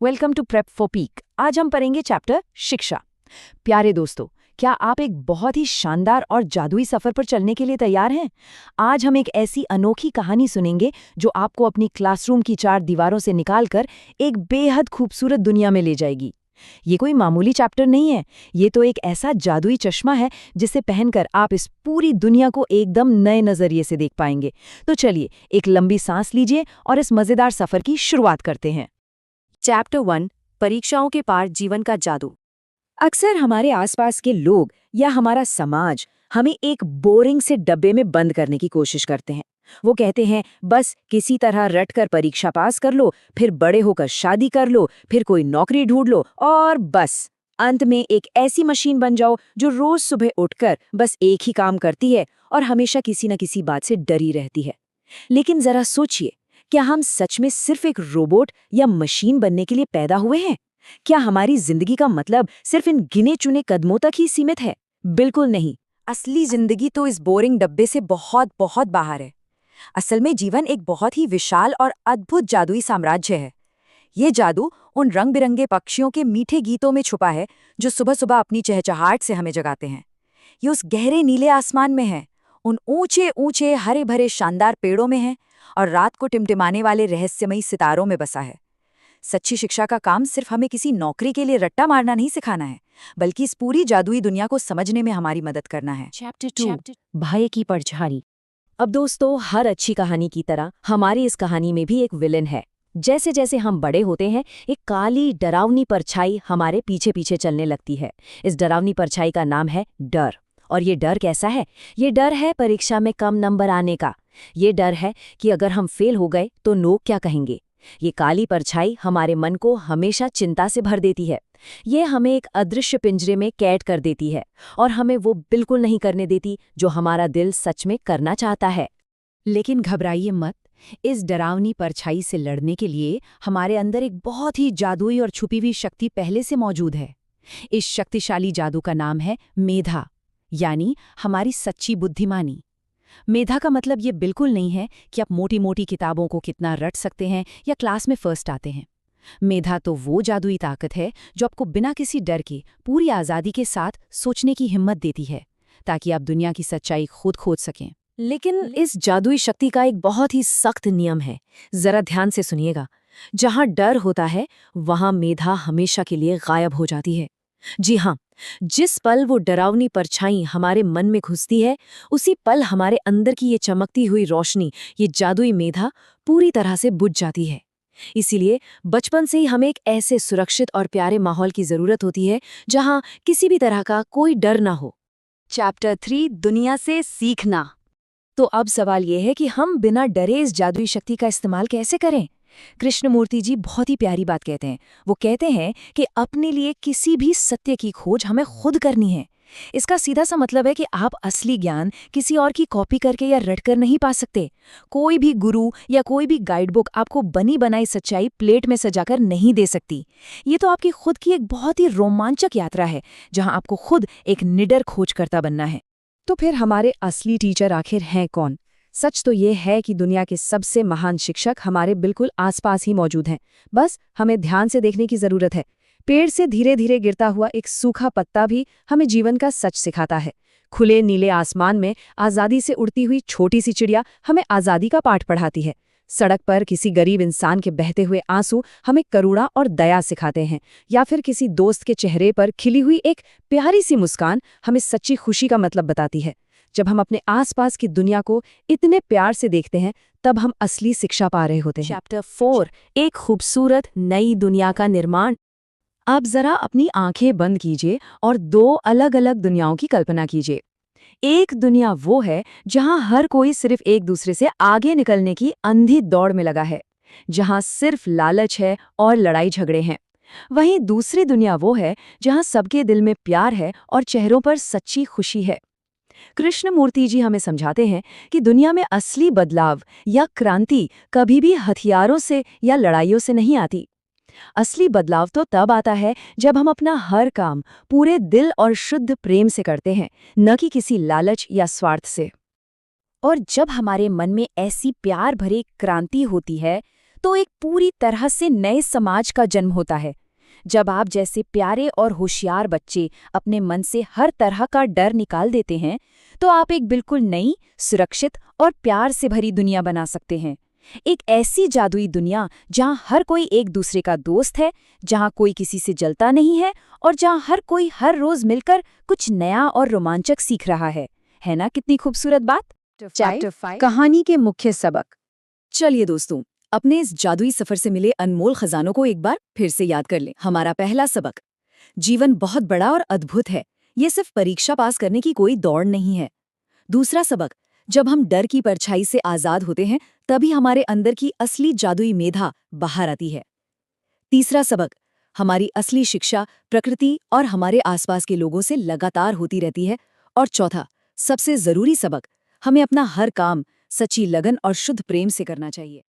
Welcome to prep for peak. आज हम पढ़ेंगे चैप्टर शिक्षा। प्यारे दोस्तों, क्या आप एक बहुत ही शानदार और जादुई सफर पर चलने के लिए तैयार हैं? आज हम एक ऐसी अनोखी कहानी सुनेंगे जो आपको अपनी क्लासरूम की चार दीवारों से निकालकर एक बेहद खूबसूरत दुनिया में ले जाएगी। ये कोई मामूली चैप्टर नहीं है, ये तो एक ऐसा जादुई चश्मा है जिसे पहनकर आप इस पूरी दुनिया को एकदम नए नजरिए से देख पाएंगे। तो चलिए एक लंबी सांस लीजिए और इस मजेदार सफर की शुरुआत करते हैं। चैप्टर 1, परीक्षाओं के पार जीवन का जादू। अक्सर हमारे आसपास के लोग या हमारा समाज हमें एक बोरिंग से डब्बे में बंद करने की कोशिश करते हैं। वो कहते हैं बस किसी तरह रट कर परीक्षा पास कर लो, फिर बड़े होकर शादी कर लो, फिर कोई नौकरी ढूंढ लो और बस अंत में एक ऐसी मशीन बन जाओ जो रोज सुबह उठकर बस एक ही काम करती है और हमेशा किसी न किसी बात से डरी रहती है। लेकिन जरा सोचिए, क्या हम सच में सिर्फ एक रोबोट या मशीन बनने के लिए पैदा हुए हैं? क्या हमारी जिंदगी का मतलब सिर्फ इन गिने चुने कदमों तक ही सीमित है? बिल्कुल नहीं। असली जिंदगी तो इस बोरिंग डब्बे से बहुत बहुत बाहर है। असल में जीवन एक बहुत ही विशाल और अद्भुत जादुई साम्राज्य है। ये जादू उन रंग बिरंगे पक्षियों के मीठे गीतों में छुपा है जो सुबह सुबह अपनी चहचहाट से हमें जगाते हैं। ये उस गहरे नीले आसमान में है, उन ऊंचे ऊंचे हरे भरे शानदार पेड़ों में है और रात को टिमटिमाने वाले रहस्यमयी सितारों में बसा है। सच्ची शिक्षा का काम सिर्फ हमें किसी नौकरी के लिए रट्टा मारना नहीं सिखाना है, बल्कि इस पूरी जादुई दुनिया को समझने में हमारी मदद करना है। चैप्टर 2, भय की परछाई। अब दोस्तों, हर अच्छी कहानी की तरह हमारी इस कहानी में भी एक विलेन है। जैसे जैसे हम बड़े होते हैं, एक काली डरावनी परछाई हमारे पीछे पीछे चलने लगती है। इस डरावनी परछाई का नाम है डर। और ये डर कैसा है? ये डर है परीक्षा में कम नंबर आने का। ये डर है कि अगर हम फेल हो गए तो लोग क्या कहेंगे। ये काली परछाई हमारे मन को हमेशा चिंता से भर देती है। ये हमें एक अदृश्य पिंजरे में कैद कर देती है और हमें वो बिल्कुल नहीं करने देती जो हमारा दिल सच में करना चाहता है। लेकिन घबराइए मत, इस डरावनी परछाई से लड़ने के लिए हमारे अंदर एक बहुत ही जादुई और छुपी हुई शक्ति पहले से मौजूद है। इस शक्तिशाली जादू का नाम है मेधा, यानी हमारी सच्ची बुद्धिमानी। मेधा का मतलब ये बिल्कुल नहीं है कि आप मोटी मोटी किताबों को कितना रट सकते हैं या क्लास में फर्स्ट आते हैं। मेधा तो वो जादुई ताकत है जो आपको बिना किसी डर के पूरी आज़ादी के साथ सोचने की हिम्मत देती है, ताकि आप दुनिया की सच्चाई खुद खोज सकें। लेकिन इस जादुई शक्ति का एक बहुत ही सख्त नियम है। जरा ध्यान से सुनिएगा। जहां डर होता है, वहां मेधा हमेशा के लिए गायब हो जाती है। जी हाँ, जिस पल वो डरावनी परछाई हमारे मन में घुसती है, उसी पल हमारे अंदर की ये चमकती हुई रोशनी, ये जादुई मेधा पूरी तरह से बुझ जाती है। इसीलिए बचपन से ही हमें एक ऐसे सुरक्षित और प्यारे माहौल की जरूरत होती है जहां किसी भी तरह का कोई डर ना हो। चैप्टर 3, दुनिया से सीखना। तो अब सवाल ये है कि हम बिना डरे इस जादुई शक्ति का इस्तेमाल कैसे करें? कृष्णमूर्ति जी बहुत ही प्यारी बात कहते हैं। वो कहते हैं कि अपने लिए किसी भी सत्य की खोज हमें खुद करनी है। इसका सीधा सा मतलब है कि आप असली ज्ञान किसी और की कॉपी करके या रटकर नहीं पा सकते। कोई भी गुरु या कोई भी गाइड बुक आपको बनी बनाई सच्चाई प्लेट में सजाकर नहीं दे सकती। ये तो आपकी खुद की एक बहुत ही रोमांचक यात्रा है, जहां आपको खुद एक निडर खोजकर्ता बनना है। तो फिर हमारे असली टीचर आखिर हैं कौन? सच तो ये है कि दुनिया के सबसे महान शिक्षक हमारे बिल्कुल आसपास ही मौजूद हैं। बस हमें ध्यान से देखने की जरूरत है। पेड़ से धीरे धीरे गिरता हुआ एक सूखा पत्ता भी हमें जीवन का सच सिखाता है। खुले नीले आसमान में आज़ादी से उड़ती हुई छोटी सी चिड़िया हमें आज़ादी का पाठ पढ़ाती है। सड़क पर किसी गरीब इंसान के बहते हुए आंसू हमें करुणा और दया सिखाते हैं, या फिर किसी दोस्त के चेहरे पर खिली हुई एक प्यारी सी मुस्कान हमें सच्ची खुशी का मतलब बताती है। जब हम अपने आसपास की दुनिया को इतने प्यार से देखते हैं, तब हम असली शिक्षा पा रहे होते हैं। चैप्टर 4, एक खूबसूरत नई दुनिया का निर्माण। आप जरा अपनी आंखें बंद कीजिए और दो अलग अलग दुनियाओं की कल्पना कीजिए। एक दुनिया वो है जहां हर कोई सिर्फ एक दूसरे से आगे निकलने की अंधी दौड़ में लगा है, जहां सिर्फ लालच है और लड़ाई झगड़े हैं। वहीं दूसरी दुनिया वो है जहां सबके दिल में प्यार है और चेहरों पर सच्ची खुशी है। कृष्णमूर्ति जी हमें समझाते हैं कि दुनिया में असली बदलाव या क्रांति कभी भी हथियारों से या लड़ाइयों से नहीं आती। असली बदलाव तो तब आता है जब हम अपना हर काम पूरे दिल और शुद्ध प्रेम से करते हैं, न कि किसी लालच या स्वार्थ से। और जब हमारे मन में ऐसी प्यार भरी क्रांति होती है, तो एक पूरी तरह से नए समाज का जन्म होता है। जब आप जैसे प्यारे और होशियार बच्चे अपने मन से हर तरह का डर निकाल देते हैं, तो आप एक बिल्कुल नई, सुरक्षित और प्यार से भरी दुनिया बना सकते हैं। एक ऐसी जादुई दुनिया जहां हर कोई एक दूसरे का दोस्त है, जहां कोई किसी से जलता नहीं है और जहां हर कोई हर रोज मिलकर कुछ नया और रोमांचक सीख रहा है ना? कितनी खूबसूरत बात। चैप्टर 5 कहानी के मुख्य सबक। चलिए दोस्तों, अपने इस जादुई सफर से मिले अनमोल खजानों को एक बार फिर से याद कर लें। हमारा पहला सबक, जीवन बहुत बड़ा और अद्भुत है, ये सिर्फ परीक्षा पास करने की कोई दौड़ नहीं है। दूसरा सबक, जब हम डर की परछाई से आजाद होते हैं, तभी हमारे अंदर की असली जादुई मेधा बाहर आती है। तीसरा सबक, हमारी असली शिक्षा प्रकृति और हमारे आसपास के लोगों से लगातार होती रहती है। और चौथा, सबसे जरूरी सबक, हमें अपना हर काम सच्ची लगन और शुद्ध प्रेम से करना चाहिए।